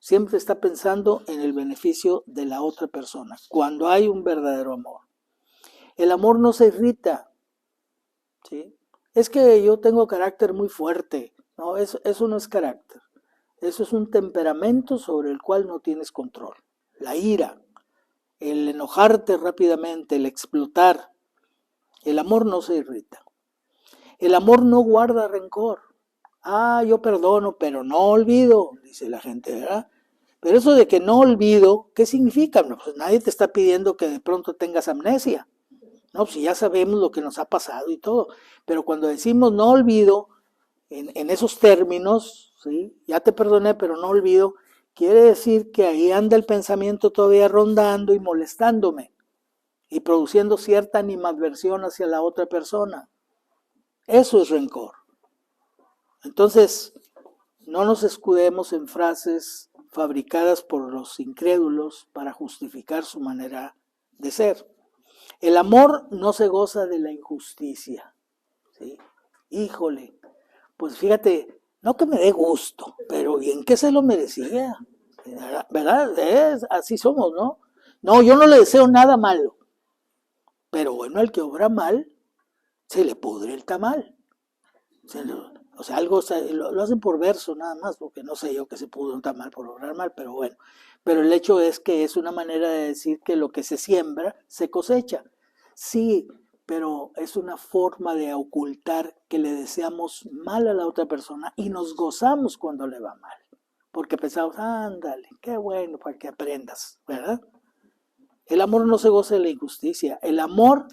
Siempre está pensando en el beneficio de la otra persona, cuando hay un verdadero amor. El amor no se irrita, ¿sí? Es que yo tengo carácter muy fuerte. No, eso no es carácter. Eso es un temperamento sobre el cual no tienes control. La ira, el enojarte rápidamente, el explotar. El amor no se irrita. El amor no guarda rencor. Yo perdono, pero no olvido, dice la gente, ¿verdad? Pero eso de que no olvido, ¿qué significa? No, pues nadie te está pidiendo que de pronto tengas amnesia. No, pues ya sabemos lo que nos ha pasado y todo. Pero cuando decimos no olvido, en esos términos, ¿sí? Ya te perdoné, pero no olvido, quiere decir que ahí anda el pensamiento todavía rondando y molestándome y produciendo cierta animadversión hacia la otra persona. Eso es rencor. Entonces, no nos escudemos en frases fabricadas por los incrédulos para justificar su manera de ser. El amor no se goza de la injusticia, ¿sí? Híjole, pues fíjate, no que me dé gusto, pero ¿y en qué se lo merecía? ¿Verdad? Así somos, ¿no? No, yo no le deseo nada malo, pero bueno, al que obra mal, se le pudre el tamal. O sea, algo lo hacen por verso nada más, porque no sé yo que se pudo un tamal por obrar mal, pero bueno. Pero el hecho es que es una manera de decir que lo que se siembra, se cosecha. Sí, pero es una forma de ocultar que le deseamos mal a la otra persona y nos gozamos cuando le va mal. Porque pensamos, ándale, qué bueno para que aprendas, ¿verdad? El amor no se goza de la injusticia. El amor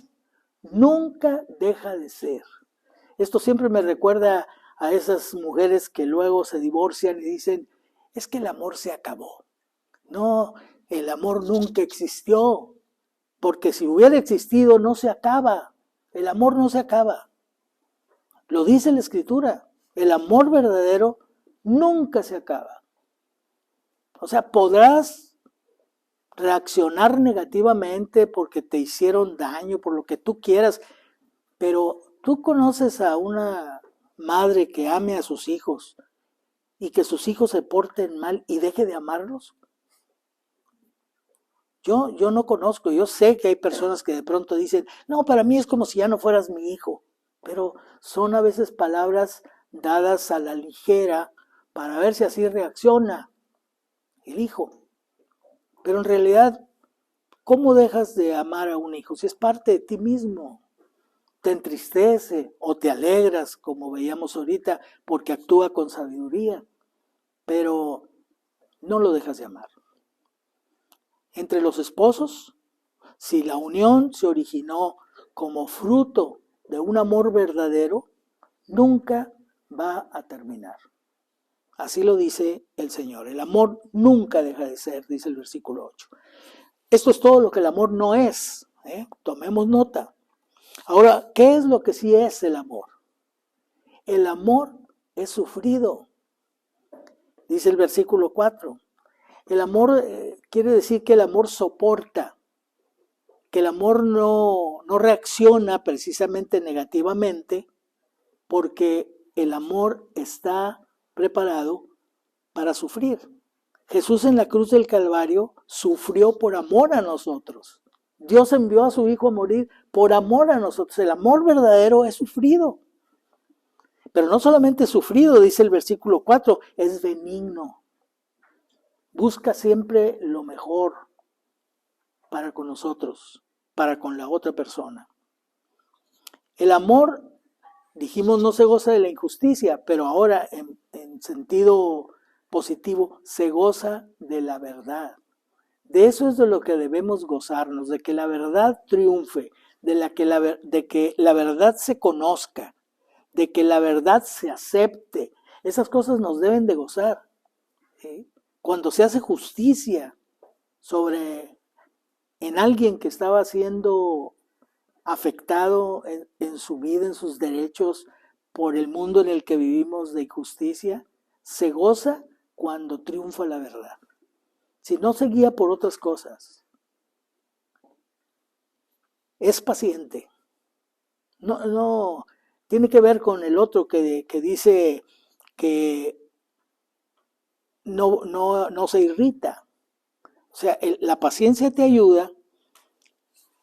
nunca deja de ser. Esto siempre me recuerda a esas mujeres que luego se divorcian y dicen, es que el amor se acabó. No, el amor nunca existió, porque si hubiera existido no se acaba. El amor no se acaba. Lo dice la Escritura. El amor verdadero nunca se acaba. O sea, podrás reaccionar negativamente porque te hicieron daño, por lo que tú quieras, pero ¿tú conoces a una madre que ame a sus hijos y que sus hijos se porten mal y deje de amarlos? Yo no conozco, yo sé que hay personas que de pronto dicen, no, para mí es como si ya no fueras mi hijo, pero son a veces palabras dadas a la ligera para ver si así reacciona el hijo. Pero en realidad, ¿cómo dejas de amar a un hijo? Si es parte de ti mismo. Te entristece o te alegras, como veíamos ahorita, porque actúa con sabiduría, pero no lo dejas de amar. Entre los esposos, si la unión se originó como fruto de un amor verdadero, nunca va a terminar. Así lo dice el Señor. El amor nunca deja de ser, dice el versículo 8. Esto es todo lo que el amor no es. Tomemos nota. Ahora, ¿qué es lo que sí es el amor? El amor es sufrido. Dice el versículo 4. El amor quiere decir que el amor soporta, que el amor no reacciona precisamente negativamente, porque el amor está preparado para sufrir. Jesús en la cruz del Calvario sufrió por amor a nosotros. Dios envió a su Hijo a morir por amor a nosotros. El amor verdadero es sufrido. Pero no solamente sufrido, dice el versículo 4, es benigno. Busca siempre lo mejor para con nosotros, para con la otra persona. El amor, dijimos, no se goza de la injusticia, pero ahora en sentido positivo, se goza de la verdad. De eso es de lo que debemos gozarnos, de que la verdad triunfe, de que la verdad se conozca, de que la verdad se acepte. Esas cosas nos deben de gozar. ¿Sí? Cuando se hace justicia en alguien que estaba siendo afectado en su vida, en sus derechos, por el mundo en el que vivimos de injusticia, se goza cuando triunfa la verdad. Si no se guía por otras cosas, es paciente. No tiene que ver con el otro que dice que no se irrita. O sea, la paciencia te ayuda,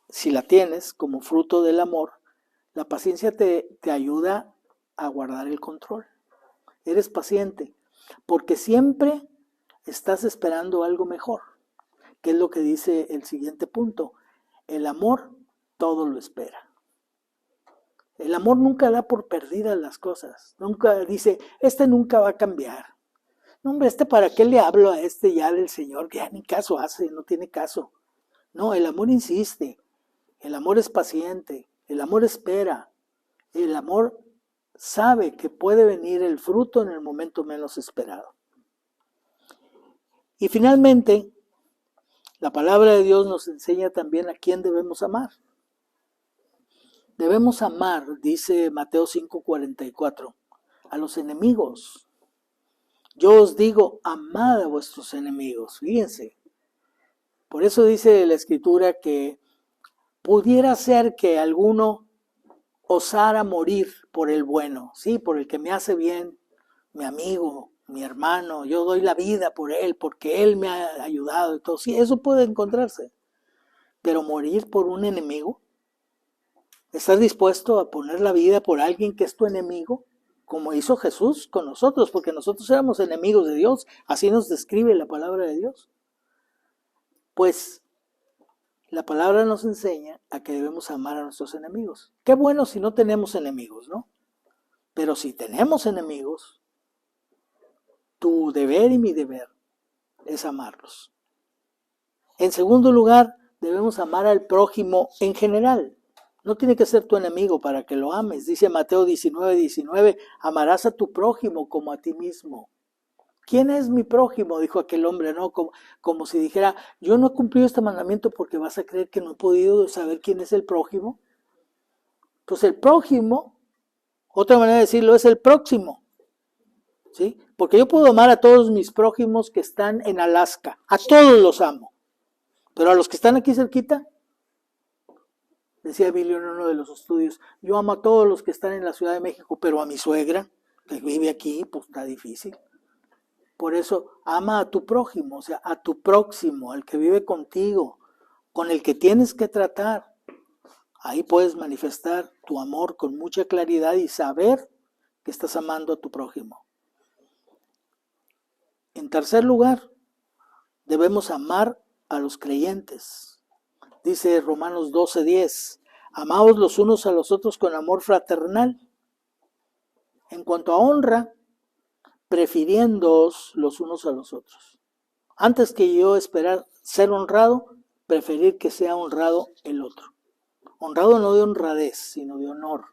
si la tienes como fruto del amor, la paciencia te ayuda a guardar el control. Eres paciente, porque siempre estás esperando algo mejor, que es lo que dice el siguiente punto. El amor todo lo espera. El amor nunca da por perdidas las cosas. Nunca dice, nunca va a cambiar. No, hombre, ¿para qué le hablo a ya del Señor? Que ya ni caso hace, no tiene caso. No, el amor insiste. El amor es paciente. El amor espera. El amor sabe que puede venir el fruto en el momento menos esperado. Y finalmente, la palabra de Dios nos enseña también a quién debemos amar. Debemos amar, dice Mateo 5:44, a los enemigos. Yo os digo, amad a vuestros enemigos. Fíjense. Por eso dice la Escritura que pudiera ser que alguno osara morir por el bueno, sí, por el que me hace bien, mi amigo, mi hermano, yo doy la vida por él, porque él me ha ayudado y todo. Sí, eso puede encontrarse. Pero morir por un enemigo, ¿estás dispuesto a poner la vida por alguien que es tu enemigo? Como hizo Jesús con nosotros, porque nosotros éramos enemigos de Dios, así nos describe la palabra de Dios. Pues la palabra nos enseña a que debemos amar a nuestros enemigos. Qué bueno si no tenemos enemigos, ¿no? Pero si tenemos enemigos, tu deber y mi deber es amarlos. En segundo lugar, debemos amar al prójimo en general. No tiene que ser tu enemigo para que lo ames. Dice Mateo 19:19, amarás a tu prójimo como a ti mismo. ¿Quién es mi prójimo? Dijo aquel hombre, ¿no? Como si dijera, yo no he cumplido este mandamiento porque vas a creer que no he podido saber quién es el prójimo. Pues el prójimo, otra manera de decirlo, es el próximo. ¿Sí? Porque yo puedo amar a todos mis prójimos que están en Alaska. A todos los amo. Pero a los que están aquí cerquita, decía Emilio en uno de los estudios, yo amo a todos los que están en la Ciudad de México, pero a mi suegra, que vive aquí, pues está difícil. Por eso, ama a tu prójimo, o sea, a tu próximo, al que vive contigo, con el que tienes que tratar. Ahí puedes manifestar tu amor con mucha claridad y saber que estás amando a tu prójimo. En tercer lugar, debemos amar a los creyentes. Dice Romanos 12:10, amaos los unos a los otros con amor fraternal. En cuanto a honra, prefiriéndoos los unos a los otros. Antes que yo esperar ser honrado, preferir que sea honrado el otro. Honrado no de honradez, sino de honor.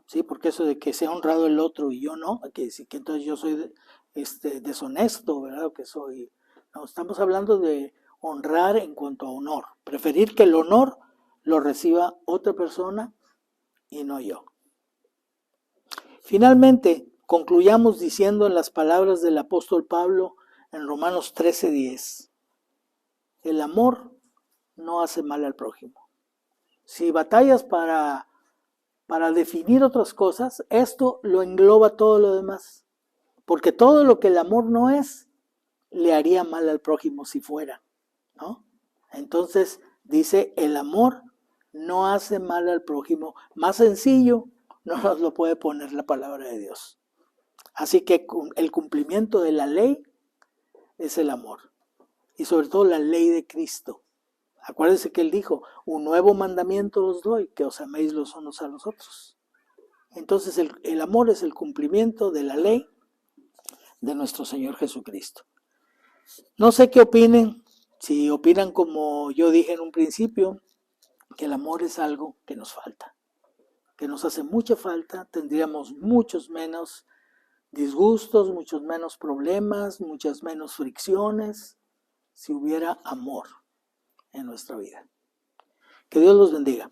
¿Sí? Porque eso de que sea honrado el otro y yo no, hay que decir que entonces yo soy deshonesto, ¿verdad? O que soy... No, estamos hablando de honrar en cuanto a honor. Preferir que el honor lo reciba otra persona y no yo. Finalmente, concluyamos diciendo en las palabras del apóstol Pablo en Romanos 13:10, el amor no hace mal al prójimo. Si batallas para definir otras cosas, esto lo engloba todo lo demás. Porque todo lo que el amor no es, le haría mal al prójimo si fuera, ¿no? Entonces, dice, el amor no hace mal al prójimo. Más sencillo, no nos lo puede poner la palabra de Dios. Así que el cumplimiento de la ley es el amor. Y sobre todo la ley de Cristo. Acuérdense que Él dijo, un nuevo mandamiento os doy, que os améis los unos a los otros. Entonces el amor es el cumplimiento de la ley de nuestro Señor Jesucristo. No sé qué opinen, si opinan como yo dije en un principio, que el amor es algo que nos falta, que nos hace mucha falta. Tendríamos muchos menos disgustos, muchos menos problemas, muchas menos fricciones si hubiera amor en nuestra vida. Que Dios los bendiga.